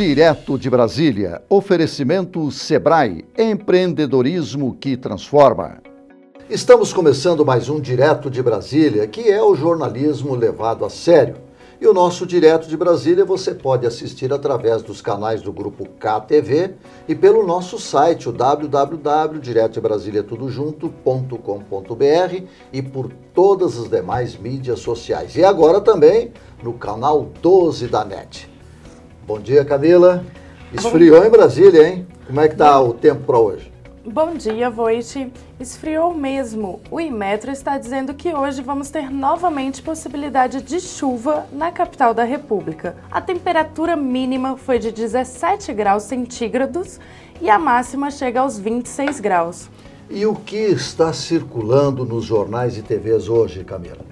Direto de Brasília, oferecimento Sebrae, empreendedorismo que transforma. Estamos começando mais um Direto de Brasília, que é o jornalismo levado a sério. E o nosso Direto de Brasília você pode assistir através dos canais do Grupo KTV e pelo nosso site, o www.diretodebrasiliatudojunto.com.br e por todas as demais mídias sociais. E agora também no canal 12 da NET. Bom dia, Camila. Esfriou em Brasília, hein? Como é que tá o tempo para hoje? Bom dia, Voit. Esfriou mesmo. O Inmetro está dizendo que hoje vamos ter novamente possibilidade de chuva na capital da República. A temperatura mínima foi de 17 graus centígrados e a máxima chega aos 26 graus. E o que está circulando nos jornais e TVs hoje, Camila?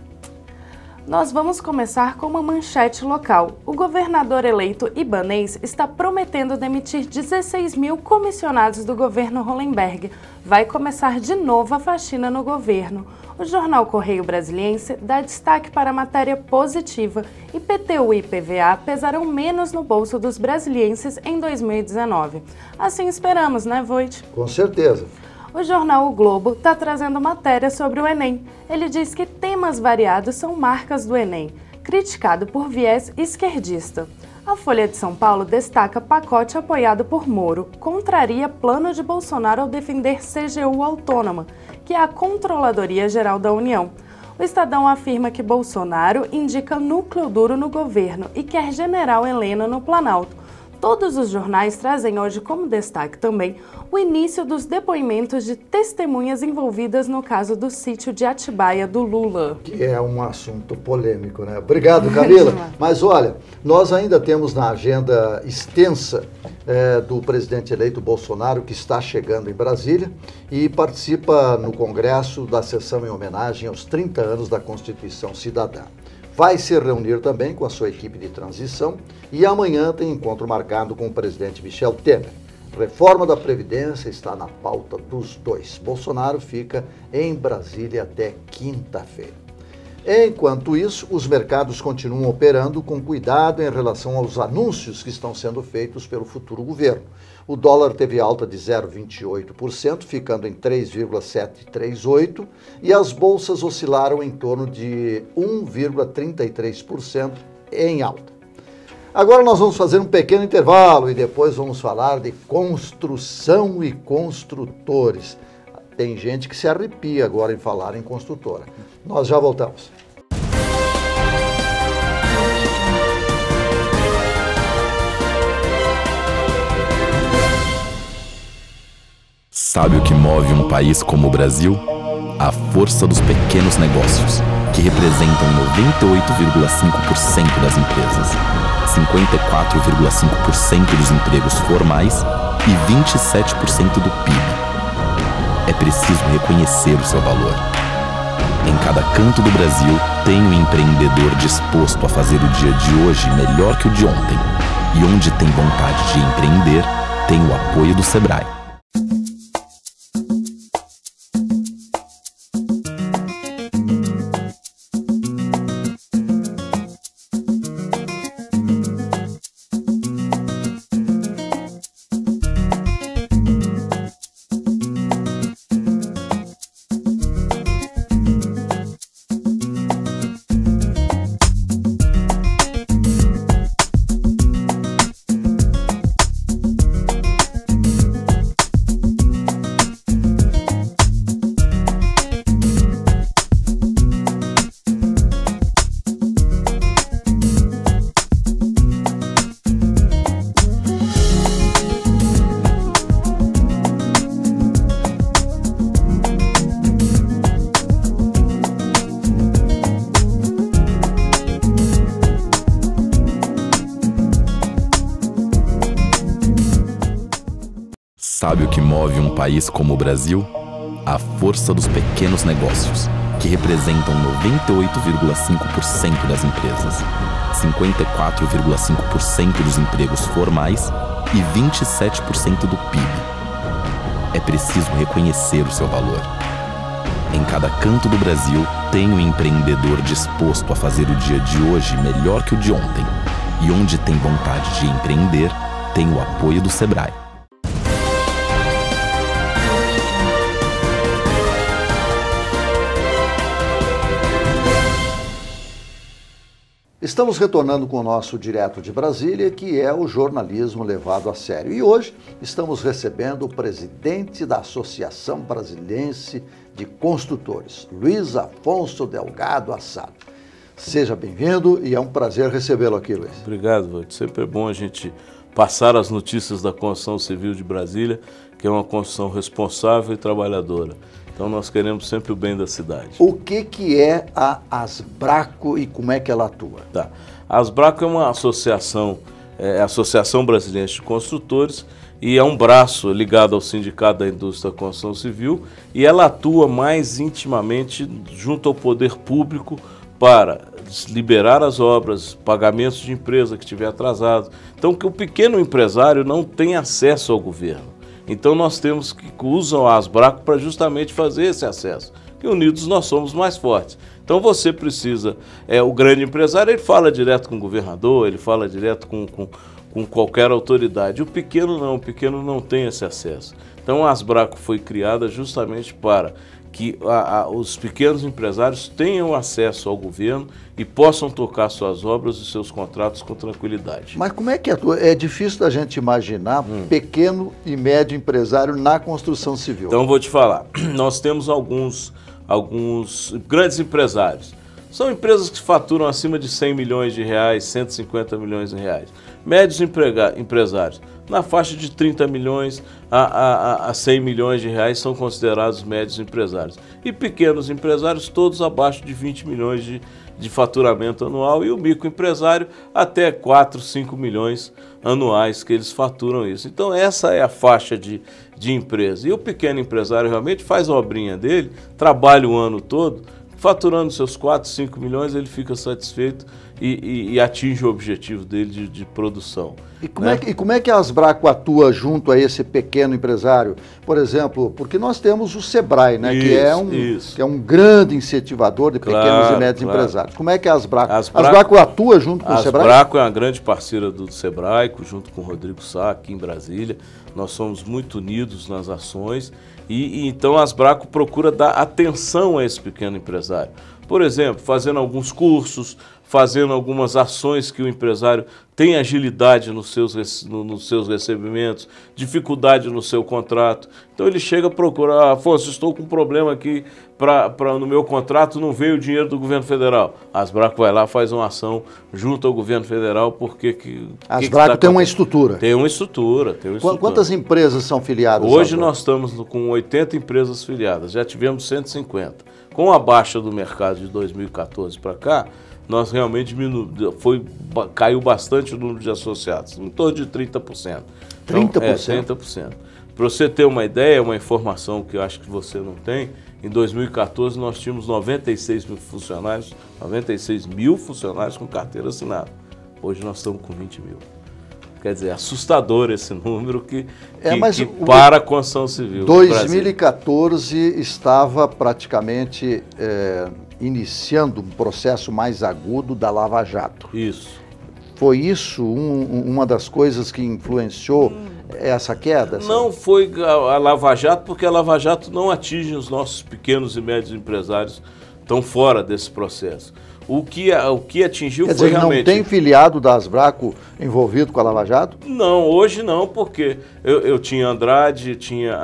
Nós vamos começar com uma manchete local. O governador eleito Ibanez está prometendo demitir 16 mil comissionados do governo Hollenberg. Vai começar de novo a faxina no governo. O jornal Correio Brasiliense dá destaque para a matéria positiva. IPTU e IPVA pesarão menos no bolso dos brasilienses em 2019. Assim esperamos, né, Voit? Com certeza. O jornal O Globo está trazendo matéria sobre o Enem. Ele diz que temas variados são marcas do Enem, criticado por viés esquerdista. A Folha de São Paulo destaca pacote apoiado por Moro, contraria plano de Bolsonaro ao defender CGU autônoma, que é a Controladoria Geral da União. O Estadão afirma que Bolsonaro indica núcleo duro no governo e quer general Helena no Planalto. Todos os jornais trazem hoje como destaque também o início dos depoimentos de testemunhas envolvidas no caso do sítio de Atibaia do Lula. Que é um assunto polêmico, né? Obrigado, Camila. Mas olha, nós ainda temos na agenda extensa do presidente eleito Bolsonaro, que está chegando em Brasília e participa no Congresso da sessão em homenagem aos 30 anos da Constituição Cidadã. Vai se reunir também com a sua equipe de transição e amanhã tem encontro marcado com o presidente Michel Temer. Reforma da Previdência está na pauta dos dois. Bolsonaro fica em Brasília até quinta-feira. Enquanto isso, os mercados continuam operando com cuidado em relação aos anúncios que estão sendo feitos pelo futuro governo. O dólar teve alta de 0,28%, ficando em 3,738%, e as bolsas oscilaram em torno de 1,33% em alta. Agora nós vamos fazer um pequeno intervalo e depois vamos falar de construção e construtores. Tem gente que se arrepia agora em falar em construtora. Nós já voltamos. Sabe o que move um país como o Brasil? A força dos pequenos negócios, que representam 98,5% das empresas, 54,5% dos empregos formais e 27% do PIB. É preciso reconhecer o seu valor. Em cada canto do Brasil, tem um empreendedor disposto a fazer o dia de hoje melhor que o de ontem. E onde tem vontade de empreender, tem o apoio do Sebrae. Sabe o que move um país como o Brasil? A força dos pequenos negócios, que representam 98,5% das empresas, 54,5% dos empregos formais e 27% do PIB. É preciso reconhecer o seu valor. Em cada canto do Brasil, tem um empreendedor disposto a fazer o dia de hoje melhor que o de ontem. E onde tem vontade de empreender, tem o apoio do Sebrae. Estamos retornando com o nosso Direto de Brasília, que é o jornalismo levado a sério. E hoje estamos recebendo o presidente da Associação Brasiliense de Construtores, Luiz Afonso Delgado Assad. Seja bem-vindo e é um prazer recebê-lo aqui, Luiz. Obrigado, Vogt. Sempre é bom a gente passar as notícias da construção civil de Brasília, que é uma construção responsável e trabalhadora. Então nós queremos sempre o bem da cidade. O que é a Asbraco e como é que ela atua? Tá. A Asbraco é uma associação, a Associação Brasiliense de Construtores, e é um braço ligado ao Sindicato da Indústria da Construção Civil, e ela atua mais intimamente junto ao poder público para liberar as obras, pagamentos de empresa que estiver atrasado. Então que o pequeno empresário não tem acesso ao governo. Então nós temos que usar a Asbraco para justamente fazer esse acesso, que unidos nós somos mais fortes. Então você precisa, o grande empresário, ele fala direto com o governador, ele fala direto com qualquer autoridade. O pequeno não tem esse acesso. Então a Asbraco foi criada justamente para que os pequenos empresários tenham acesso ao governo e possam tocar suas obras e seus contratos com tranquilidade. Mas como é que atua? É difícil da gente imaginar pequeno e médio empresário na construção civil. Então vou te falar, nós temos alguns grandes empresários. São empresas que faturam acima de 100 milhões de reais, 150 milhões de reais. Médios empresários, na faixa de 30 milhões a 100 milhões de reais são considerados médios empresários. E pequenos empresários, todos abaixo de 20 milhões de faturamento anual, e o microempresário até 4, 5 milhões anuais que eles faturam isso. Então essa é a faixa de empresa. E o pequeno empresário realmente faz a obrinha dele, trabalha o ano todo, faturando seus 4, 5 milhões, ele fica satisfeito e atinge o objetivo dele de produção. E como é que a Asbraco atua junto a esse pequeno empresário? Por exemplo, porque nós temos o Sebrae, né, que é um grande incentivador de pequenos e médios empresários. Como é que a Asbraco atua junto com o Sebrae? A Asbraco é uma grande parceira do Sebrae, junto com o Rodrigo Sá, aqui em Brasília. Nós somos muito unidos nas ações e então a Asbraco procura dar atenção a esse pequeno empresário. Por exemplo, fazendo alguns cursos, fazendo algumas ações que o empresário tem agilidade nos seus recebimentos, dificuldade no seu contrato. Então ele chega a procurar, Afonso, estou com um problema aqui, no meu contrato não veio o dinheiro do governo federal. A Asbraco vai lá, faz uma ação junto ao governo federal, porque... A Asbraco tem uma estrutura. Tem uma estrutura. Quantas empresas são filiadas? Hoje nós estamos com 80 empresas filiadas, já tivemos 150. Com a baixa do mercado de 2014 para cá, nós realmente caiu bastante o número de associados, em torno de 30%. Então, 30%? 30%. Para você ter uma ideia, uma informação que eu acho que você não tem, em 2014 nós tínhamos 96 mil funcionários com carteira assinada. Hoje nós estamos com 20 mil. Quer dizer, é assustador esse número que para a construção civil. 2014 estava praticamente iniciando um processo mais agudo da Lava Jato. Isso. Foi isso uma das coisas que influenciou essa queda? Não foi a Lava Jato, porque a Lava Jato não atinge os nossos pequenos e médios empresários, estão fora desse processo. O que atingiu foi realmente... Quer dizer, não tem filiado da Asbraco envolvido com a Lava Jato? Não, hoje não, porque eu tinha Andrade, tinha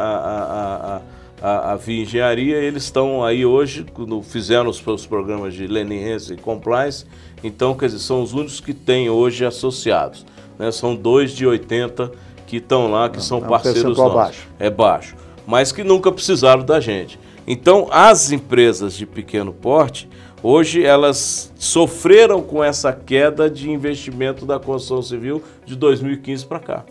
a Via Engenharia, eles estão aí hoje, fizeram os programas de leniência e compliance, então, quer dizer, são os únicos que têm hoje associados, né? São 2 de 80 que estão lá, que são parceiros nossos. Baixo. É baixo, mas que nunca precisaram da gente. Então, as empresas de pequeno porte, hoje elas sofreram com essa queda de investimento da construção civil de 2015 para cá.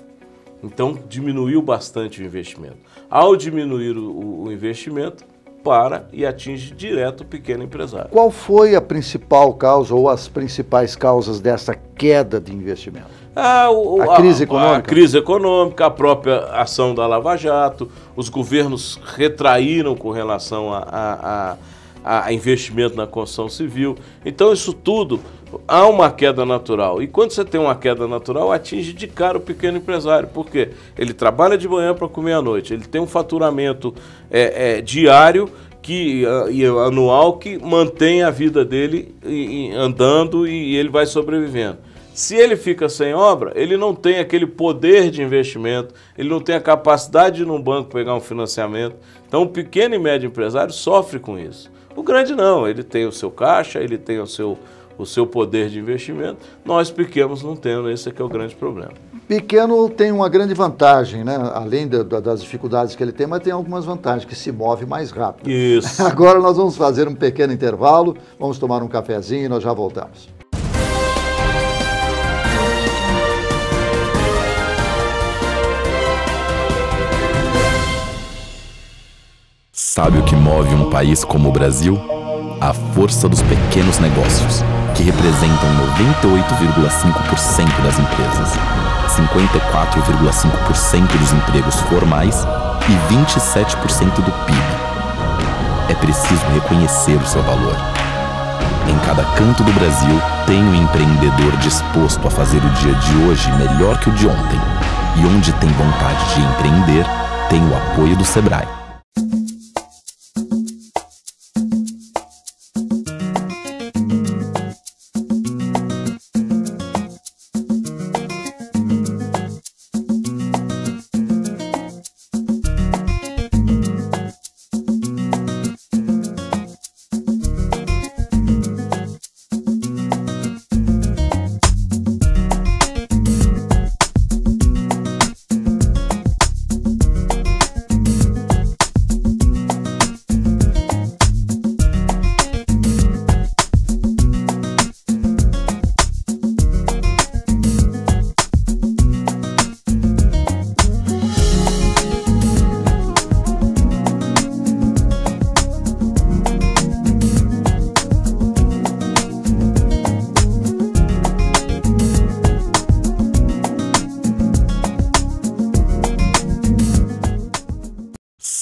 Então, diminuiu bastante o investimento. Ao diminuir o investimento, para e atinge direto o pequeno empresário. Qual foi a principal causa ou as principais causas dessa queda de investimento? A crise econômica? A crise econômica, a própria ação da Lava Jato, os governos retraíram com relação a investimento na construção civil. Então isso tudo há uma queda natural. E quando você tem uma queda natural, atinge de cara o pequeno empresário. Por quê? Ele trabalha de manhã para comer à noite. Ele tem um faturamento diário e anual que mantém a vida dele andando e ele vai sobrevivendo. Se ele fica sem obra, ele não tem aquele poder de investimento, ele não tem a capacidade de ir num banco pegar um financiamento. Então o pequeno e médio empresário sofre com isso. O grande não, ele tem o seu caixa, ele tem o seu poder de investimento. Nós pequenos não temos, esse aqui é o grande problema. Pequeno tem uma grande vantagem, né? Além das dificuldades que ele tem, mas tem algumas vantagens, que se move mais rápido. Isso. Agora nós vamos fazer um pequeno intervalo, vamos tomar um cafezinho e nós já voltamos. Sabe o que move um país como o Brasil? A força dos pequenos negócios, que representam 98,5% das empresas, 54,5% dos empregos formais e 27% do PIB. É preciso reconhecer o seu valor. Em cada canto do Brasil, tem um empreendedor disposto a fazer o dia de hoje melhor que o de ontem. E onde tem vontade de empreender, tem o apoio do Sebrae.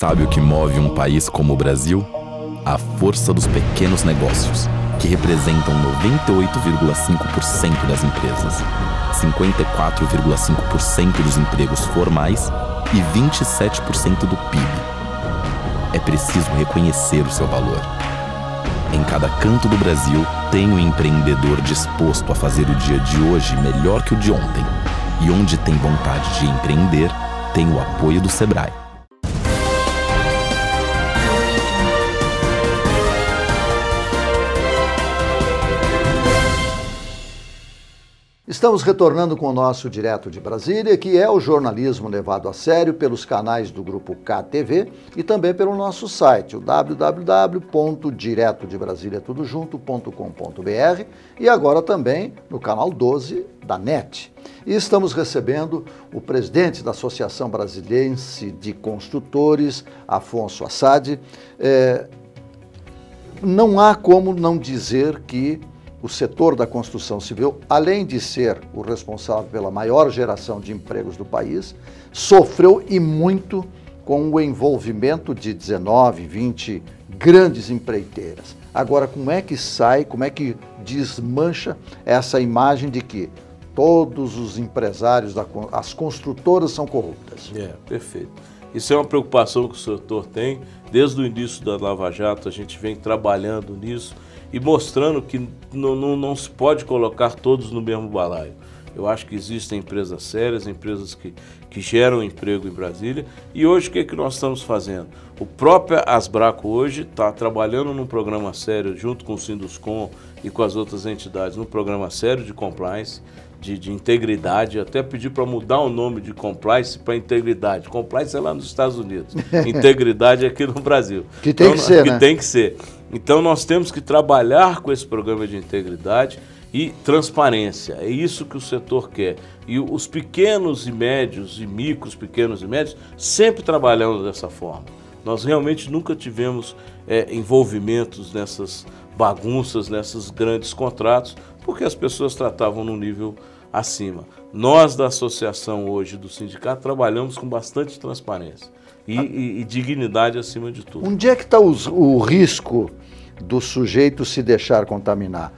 Sabe o que move um país como o Brasil? A força dos pequenos negócios, que representam 98,5% das empresas, 54,5% dos empregos formais e 27% do PIB. É preciso reconhecer o seu valor. Em cada canto do Brasil, tem um empreendedor disposto a fazer o dia de hoje melhor que o de ontem. E onde tem vontade de empreender, tem o apoio do Sebrae. Estamos retornando com o nosso Direto de Brasília, que é o jornalismo levado a sério pelos canais do Grupo KTV e também pelo nosso site, o www.diretodebrasilia.com.br e agora também no canal 12 da NET. E estamos recebendo o presidente da Associação Brasiliense de Construtores, Afonso Assad. Não há como não dizer que o setor da construção civil, além de ser o responsável pela maior geração de empregos do país, sofreu e muito com o envolvimento de 19, 20 grandes empreiteiras. Agora, como é que sai, como é que desmancha essa imagem de que todos os empresários, as construtoras são corruptas? Perfeito. Isso é uma preocupação que o setor tem. Desde o início da Lava Jato, a gente vem trabalhando nisso e mostrando que não se pode colocar todos no mesmo balaio. Eu acho que existem empresas sérias, empresas que geram emprego em Brasília. E hoje o que nós estamos fazendo? O próprio Asbraco hoje está trabalhando num programa sério, junto com o Sinduscom e com as outras entidades, num programa sério de compliance, de integridade. Até pedir para mudar o nome de compliance para integridade. Compliance é lá nos Estados Unidos, integridade é aqui no Brasil. Que tem que ser, né? Tem que ser. Então nós temos que trabalhar com esse programa de integridade e transparência. É isso que o setor quer. E os pequenos e médios e micros, pequenos e médios, sempre trabalhando dessa forma. Nós realmente nunca tivemos envolvimentos nessas bagunças, nesses grandes contratos, porque as pessoas tratavam num nível acima. Nós da associação hoje, do sindicato, trabalhamos com bastante transparência e dignidade acima de tudo. Onde é que está o risco do sujeito se deixar contaminar?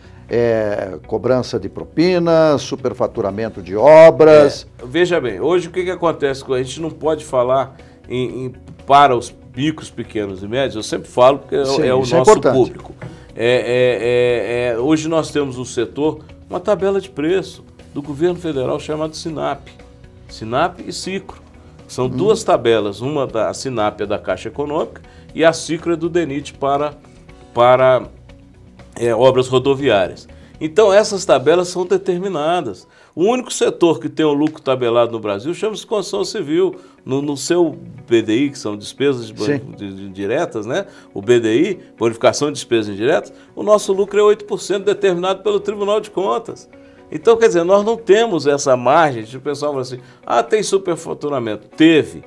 cobrança de propina, superfaturamento de obras. Veja bem, hoje o que acontece? A gente não pode falar para os micros, pequenos e médios, eu sempre falo porque Sim, é o isso nosso importante. público. Hoje nós temos no setor uma tabela de preço do governo federal chamada SINAP. SINAP e Sicro. São duas tabelas, uma da SINAP é da Caixa Econômica e a Sicro é do DENIT para obras rodoviárias. Então essas tabelas são determinadas. O único setor que tem o lucro tabelado no Brasil chama-se construção civil. No seu BDI, que são despesas indiretas, né? O BDI, bonificação de despesas indiretas, o nosso lucro é 8% determinado pelo Tribunal de Contas. Então, quer dizer, nós não temos essa margem. O pessoal fala assim, tem superfaturamento. Teve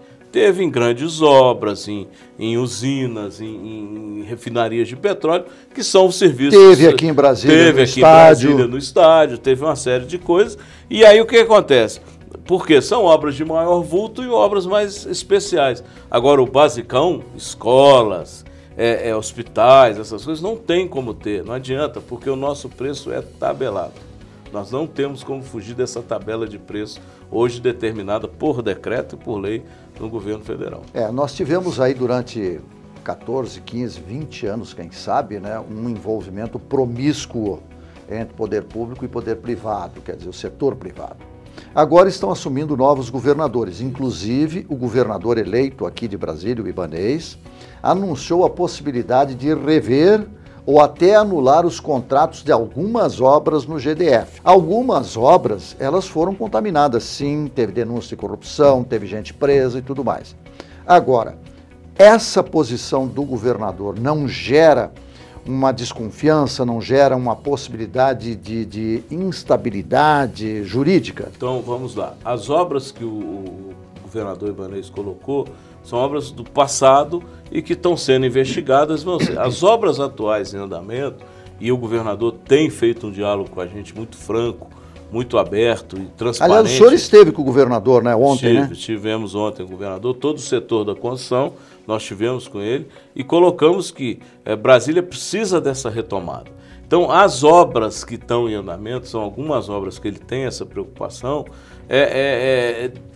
em grandes obras, em usinas, em refinarias de petróleo, que são os serviços... Teve aqui em Brasília, no estádio. No estádio, teve uma série de coisas. E aí o que acontece? Porque são obras de maior vulto e obras mais especiais. Agora, o basicão, escolas, hospitais, essas coisas, não tem como ter, não adianta, porque o nosso preço é tabelado. Nós não temos como fugir dessa tabela de preço, hoje determinada por decreto e por lei no governo federal. Nós tivemos aí durante 14, 15, 20 anos, quem sabe, né, um envolvimento promíscuo entre poder público e poder privado, quer dizer, o setor privado. Agora estão assumindo novos governadores, inclusive o governador eleito aqui de Brasília, o Ibanez, anunciou a possibilidade de rever ou até anular os contratos de algumas obras no GDF. Algumas obras, elas foram contaminadas, sim, teve denúncia de corrupção, teve gente presa e tudo mais. Agora, essa posição do governador não gera uma desconfiança, não gera uma possibilidade de instabilidade jurídica? Então, vamos lá. As obras que o governador Ibanez colocou são obras do passado e que estão sendo investigadas. As obras atuais em andamento, e o governador tem feito um diálogo com a gente muito franco, muito aberto e transparente. Aliás, o senhor esteve com o governador, né, ontem, né? Tivemos ontem o governador, todo o setor da construção, nós tivemos com ele e colocamos que Brasília precisa dessa retomada. Então, as obras que estão em andamento, são algumas obras que ele tem essa preocupação,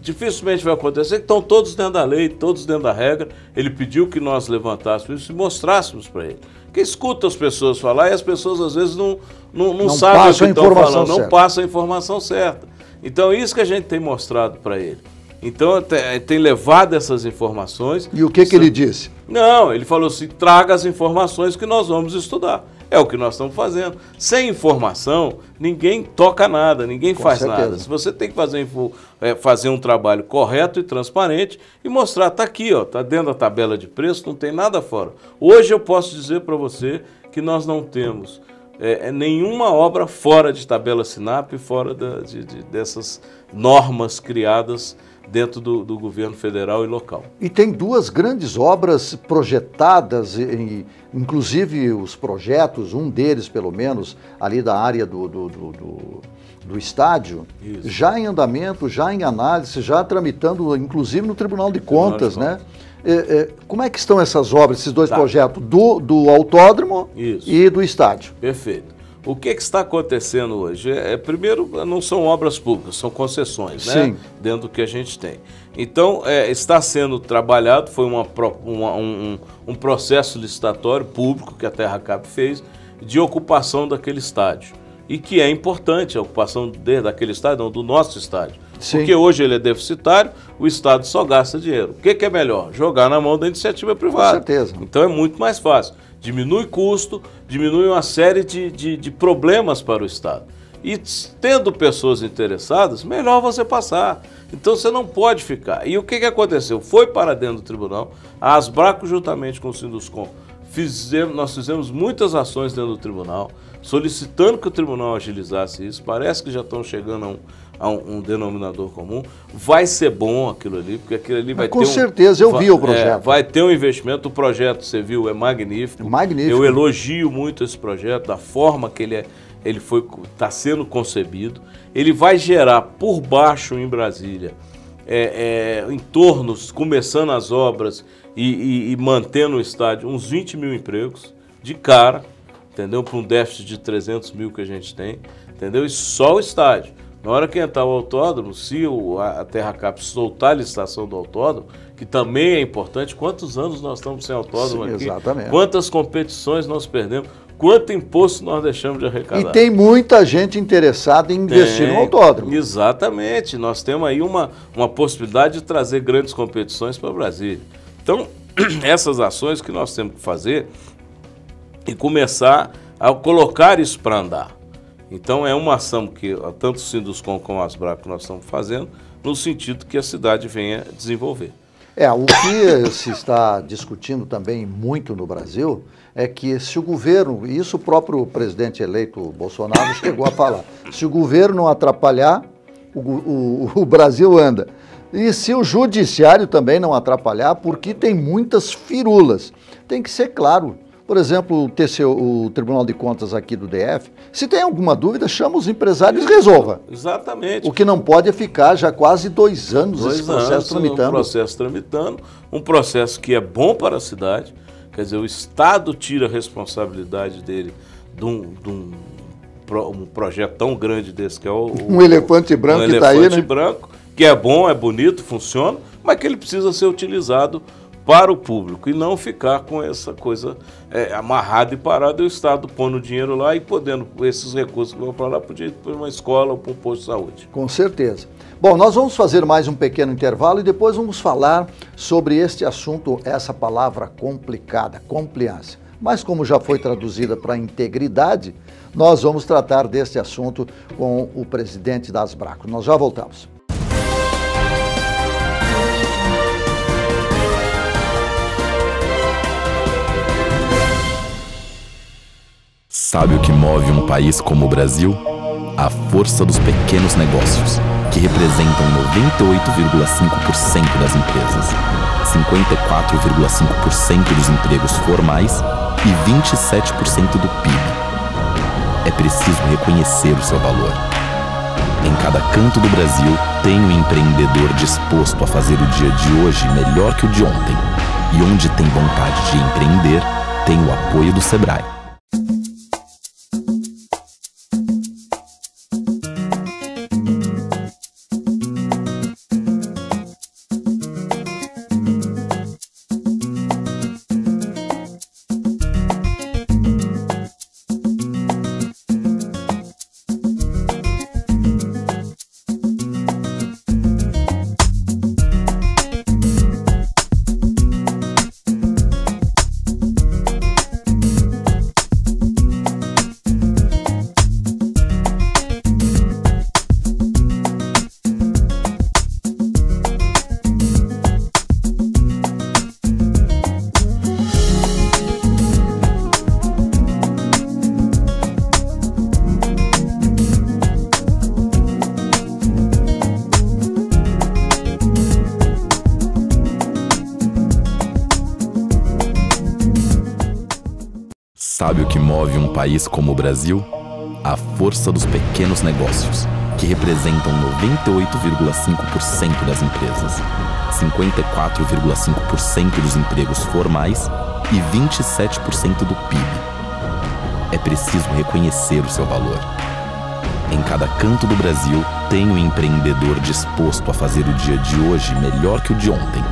dificilmente vai acontecer, que estão todos dentro da lei, todos dentro da regra. Ele pediu que nós levantássemos isso e mostrássemos para ele. Porque escuta as pessoas falar e as pessoas às vezes não sabem o que estão falando, não passam a informação certa. Então, isso que a gente tem mostrado para ele. Então, tem levado essas informações. E o que ele disse? Não, ele falou assim, traga as informações que nós vamos estudar. É o que nós estamos fazendo. Sem informação, ninguém toca nada, ninguém faz nada. Se você tem que fazer um trabalho correto e transparente e mostrar, está aqui, está dentro da tabela de preço, não tem nada fora. Hoje eu posso dizer para você que nós não temos nenhuma obra fora de tabela SINAP, fora dessas normas criadas dentro do governo federal e local. E tem duas grandes obras projetadas, inclusive os projetos, um deles pelo menos, ali da área do estádio, isso, já em andamento, já em análise, já tramitando, inclusive no Tribunal de Contas, né? Como é que estão essas obras, esses dois projetos, do autódromo e do estádio? Perfeito. O que está acontecendo hoje? Primeiro, não são obras públicas, são concessões, né? Sim. Dentro do que a gente tem. Então, está sendo trabalhado, foi um processo licitatório público que a Terracap fez de ocupação daquele estádio. E que é importante a ocupação daquele estádio, não, do nosso estádio. Sim. Porque hoje ele é deficitário, o Estado só gasta dinheiro. O que é melhor? Jogar na mão da iniciativa privada. Com certeza. Então é muito mais fácil. Diminui custo, diminui uma série de problemas para o Estado. E tendo pessoas interessadas, melhor você passar. Então você não pode ficar. E o que aconteceu? Foi para dentro do tribunal, a Asbraco, juntamente com o Sinduscom, nós fizemos muitas ações dentro do tribunal, solicitando que o tribunal agilizasse isso. Parece que já estão chegando a um denominador comum. Vai ser bom aquilo ali, porque aquilo ali vai ter com certeza, eu vi o projeto. Vai ter um investimento, o projeto, você viu, é magnífico. Magnífico. Eu elogio muito esse projeto, da forma que ele está sendo concebido. Ele vai gerar por baixo em Brasília, em torno, começando as obras e mantendo o estádio, uns 20 mil empregos de cara. entendeu? Para um déficit de 300 mil que a gente tem, entendeu? E só o estádio. Na hora que entrar o autódromo, se a Terracap soltar a licitação do autódromo, que também é importante, quantos anos nós estamos sem autódromo aqui? Exatamente. Quantas competições nós perdemos? Quanto imposto nós deixamos de arrecadar? E tem muita gente interessada em investir no autódromo. Exatamente. Nós temos aí uma possibilidade de trazer grandes competições para Brasília. Então, essas ações que nós temos que fazer e começar a colocar isso para andar. Então, é uma ação que tanto o Sinduscom como a Asbraco nós estamos fazendo no sentido que a cidade venha desenvolver. O que se está discutindo também muito no Brasil é que se o governo, e isso o próprio presidente eleito Bolsonaro chegou a falar, se o governo não atrapalhar, o Brasil anda. E se o judiciário também não atrapalhar, porque tem muitas firulas. Tem que ser claro. Por exemplo, o Tribunal de Contas aqui do DF, se tem alguma dúvida, chama os empresários e resolva. Exatamente. O que não pode é ficar já quase 2 anos esse processo tramitando. Um processo que é bom para a cidade, quer dizer, o Estado tira a responsabilidade dele de um projeto tão grande desse que é um elefante branco que está aí, né? Um elefante branco, que é bom, é bonito, funciona, mas que ele precisa ser utilizado para o público e não ficar com essa coisa amarrada e parada, e o Estado pondo dinheiro lá e podendo, esses recursos que vão para lá, podia ir para uma escola ou para um posto de saúde. Com certeza. Bom, nós vamos fazer mais um pequeno intervalo e depois vamos falar sobre este assunto, essa palavra complicada, compliance. Mas como já foi traduzida para integridade, nós vamos tratar deste assunto com o presidente da Asbraco. Nós já voltamos. Sabe o que move um país como o Brasil? A força dos pequenos negócios, que representam 98,5% das empresas, 54,5% dos empregos formais e 27% do PIB. É preciso reconhecer o seu valor. Em cada canto do Brasil, tem um empreendedor disposto a fazer o dia de hoje melhor que o de ontem. E onde tem vontade de empreender, tem o apoio do Sebrae. Sabe o que move um país como o Brasil? A força dos pequenos negócios, que representam 98,5% das empresas, 54,5% dos empregos formais e 27% do PIB. É preciso reconhecer o seu valor. Em cada canto do Brasil, tem um empreendedor disposto a fazer o dia de hoje melhor que o de ontem.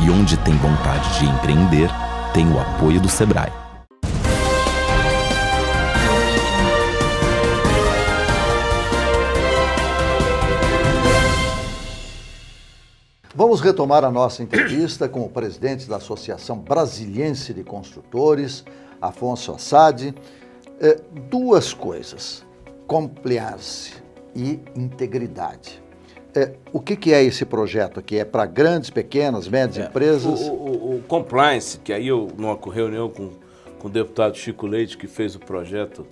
E onde tem vontade de empreender, tem o apoio do Sebrae. Vamos retomar a nossa entrevista com o presidente da Associação Brasiliense de Construtores, Afonso Assad. Duas coisas, compliance e integridade. O que é esse projeto aqui? É para grandes, pequenas, médias empresas? O compliance, que aí eu, numa reunião com o deputado Chico Leite, que fez o projeto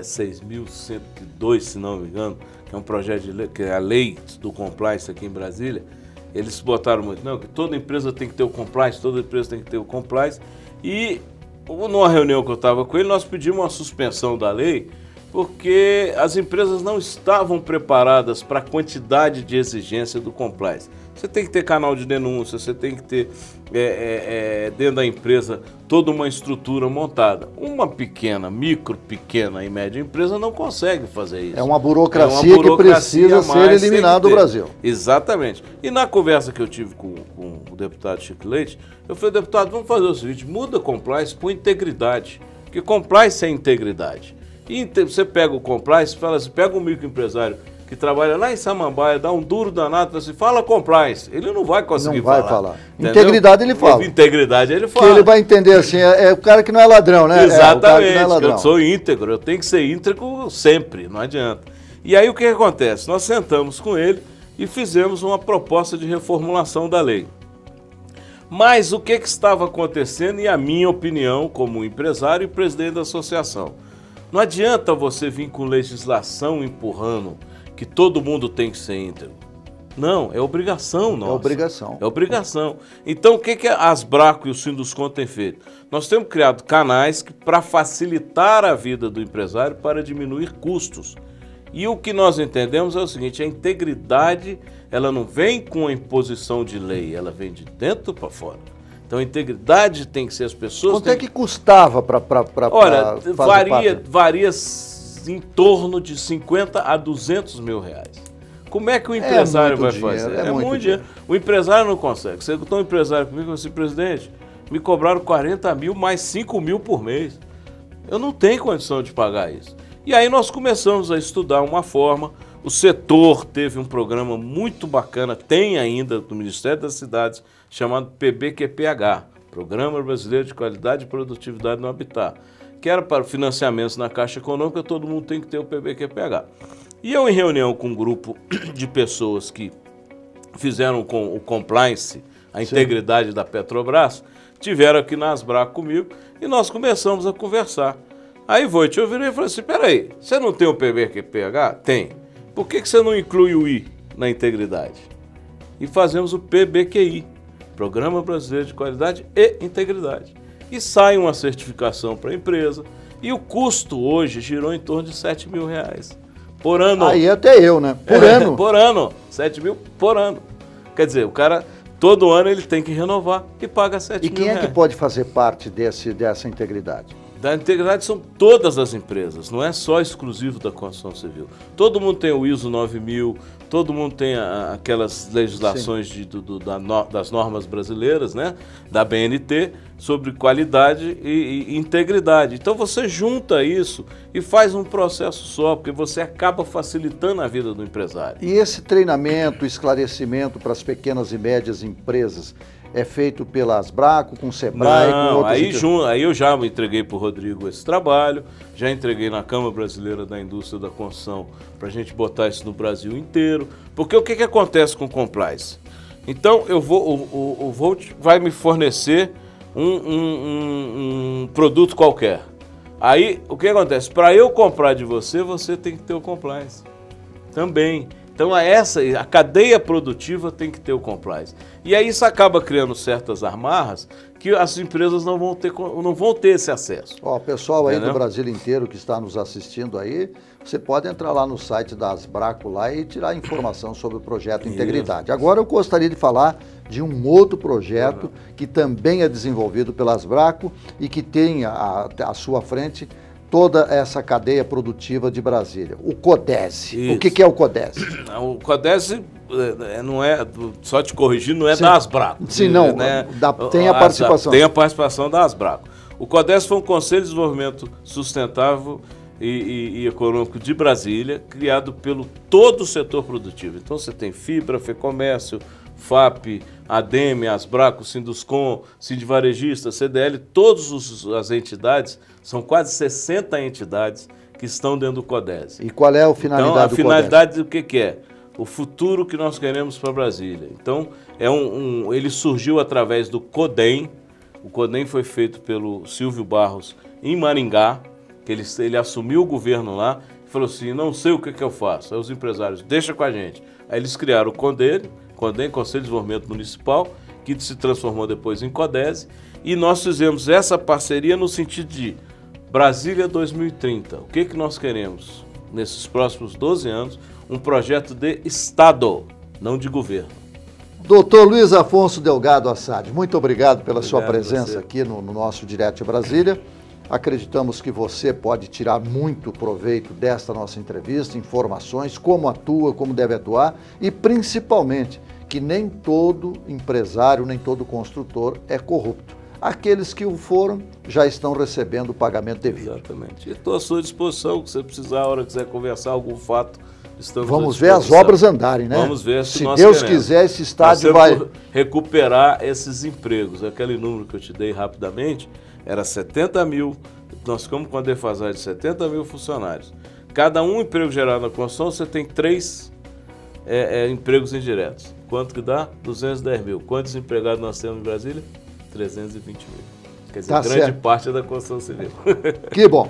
6.102, se não me engano, que é um projeto de lei, que é a lei do compliance aqui em Brasília. Eles botaram muito, não, que toda empresa tem que ter o compliance, toda empresa tem que ter o compliance. E numa reunião que eu estava com ele, nós pedimos uma suspensão da lei, porque as empresas não estavam preparadas para a quantidade de exigência do compliance. Você tem que ter canal de denúncia, você tem que ter dentro da empresa toda uma estrutura montada. Uma pequena e média empresa não consegue fazer isso. É uma burocracia que precisa ser eliminada do Brasil. Exatamente. E na conversa que eu tive com o deputado Chico Leite, eu falei, deputado, vamos fazer o seguinte, muda compliance por integridade, porque compliance é integridade. E você pega o compliance, fala assim, pega um microempresário que trabalha lá em Samambaia, dá um duro danado, assim, fala compliance. Ele não vai conseguir falar. Não vai falar. Integridade ele fala. Integridade ele fala. Que ele vai entender assim, é o cara que não é ladrão, né? Exatamente, o cara que não é ladrão. Eu sou íntegro, eu tenho que ser íntegro sempre, não adianta. E aí o que acontece? Nós sentamos com ele e fizemos uma proposta de reformulação da lei. Mas o que estava acontecendo, e a minha opinião como empresário e presidente da associação, não adianta você vir com legislação empurrando que todo mundo tem que ser íntegro. Não, é obrigação nossa. É obrigação. É obrigação. Então, o que a Asbraco e o Sinduscon têm feito? Nós temos criado canais para facilitar a vida do empresário para diminuir custos. E o que nós entendemos é o seguinte, a integridade, ela não vem com a imposição de lei, ela vem de dentro para fora. Então, a integridade tem que ser as pessoas... Quanto é que custava para Olha, varia em torno de 50 a 200 mil reais. Como é que o empresário vai fazer? É muito dinheiro. O empresário não consegue. Você botou um empresário comigo e falou assim, presidente, me cobraram 40 mil mais 5 mil por mês. Eu não tenho condição de pagar isso. E aí nós começamos a estudar uma forma. O setor teve um programa muito bacana, tem ainda do Ministério das Cidades, chamado PBQPH, Programa Brasileiro de Qualidade e Produtividade no Habitat, que era para financiamentos na Caixa Econômica, todo mundo tem que ter o PBQPH. E eu, em reunião com um grupo de pessoas que fizeram com o compliance, a integridade da Petrobras, tiveram aqui na Asbraco comigo e nós começamos a conversar. Aí, Voit, eu virei e falei assim, peraí, você não tem o PBQPH? Tem. Por que você não inclui o I na integridade? E fazemos o PBQI, Programa Brasileiro de Qualidade e Integridade. E sai uma certificação para a empresa, e o custo hoje girou em torno de 7 mil reais por ano. Aí até eu, né? Por ano. Por ano, 7 mil por ano. Quer dizer, o cara, todo ano ele tem que renovar e paga 7 mil reais. E quem é que pode fazer parte dessa integridade? Da integridade são todas as empresas, não é só exclusivo da construção civil. Todo mundo tem o ISO 9000, todo mundo tem aquelas legislações das normas brasileiras, né? Da BNT, sobre qualidade e integridade. Então você junta isso e faz um processo só, porque você acaba facilitando a vida do empresário. E esse treinamento, esclarecimento para as pequenas e médias empresas, é feito pela Asbraco, com o Sebrae, com outras... Aí eu já entreguei para o Rodrigo esse trabalho, já entreguei na Câmara Brasileira da Indústria da Construção para a gente botar isso no Brasil inteiro. Porque o que acontece com o compliance? Então o Volt vai me fornecer um produto qualquer. Aí o que acontece? Para eu comprar de você, você tem que ter o compliance também. Então a cadeia produtiva tem que ter o compliance. E aí isso acaba criando certas amarras que as empresas não vão ter esse acesso. Ó, pessoal aí do Brasil inteiro que está nos assistindo aí, você pode entrar lá no site da Asbraco lá e tirar informação sobre o projeto Integridade. Agora eu gostaria de falar de um outro projeto que também é desenvolvido pela Asbraco e que tem à sua frente toda essa cadeia produtiva de Brasília, o CODESE. Isso. O que é o CODESE? O CODESE, não é, só te corrigir, não é da Asbraco. Sim, não, né? Tem a participação. Tem a participação da Asbraco. O CODESE foi um Conselho de Desenvolvimento Sustentável e Econômico de Brasília, criado pelo todo o setor produtivo. Então você tem Fibra, FEComércio, FAP, ADEME, Asbraco, Sinduscon, Sindivarejista, CDL, todas as entidades, são quase 60 entidades que estão dentro do CODESE. E qual é a finalidade do CODESE? A finalidade do que é? O futuro que nós queremos para Brasília. Então, ele surgiu através do CODEM. O CODEM foi feito pelo Silvio Barros em Maringá, que ele assumiu o governo lá e falou assim, não sei o que eu faço. Aí os empresários, deixa com a gente. Aí eles criaram o CODEM, Conselho de Desenvolvimento Municipal, que se transformou depois em CODESE, e nós fizemos essa parceria no sentido de Brasília 2030. O que nós queremos nesses próximos 12 anos? Um projeto de Estado, não de governo. Doutor Luiz Afonso Delgado Assad, muito obrigado pela sua presença aqui no nosso Direto de Brasília. Acreditamos que você pode tirar muito proveito desta nossa entrevista, informações, como atua, como deve atuar e, principalmente, que nem todo empresário, nem todo construtor é corrupto. Aqueles que o foram já estão recebendo o pagamento devido. Exatamente. E estou à sua disposição, se você precisar, a hora que quiser conversar algum fato, estamos Vamos ver as obras andarem, né? Vamos ver se nós Deus queremos. quiser, esse estádio vai recuperar esses empregos. Aquele número que eu te dei rapidamente era 70 mil, nós ficamos com a defasagem de 70 mil funcionários. Cada um emprego gerado na construção, você tem 3 empregos indiretos. Quanto que dá? 210 mil. Quantos empregados nós temos em Brasília? 320 mil. Quer dizer, tá grande certo. parte é da construção civil. Que bom.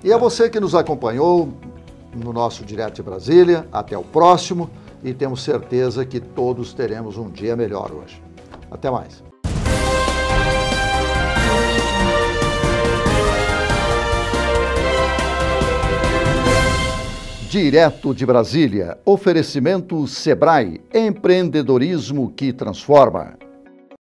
E a você que nos acompanhou no nosso Direto de Brasília, até o próximo, e temos certeza que todos teremos um dia melhor hoje. Até mais. Direto de Brasília, oferecimento Sebrae, empreendedorismo que transforma.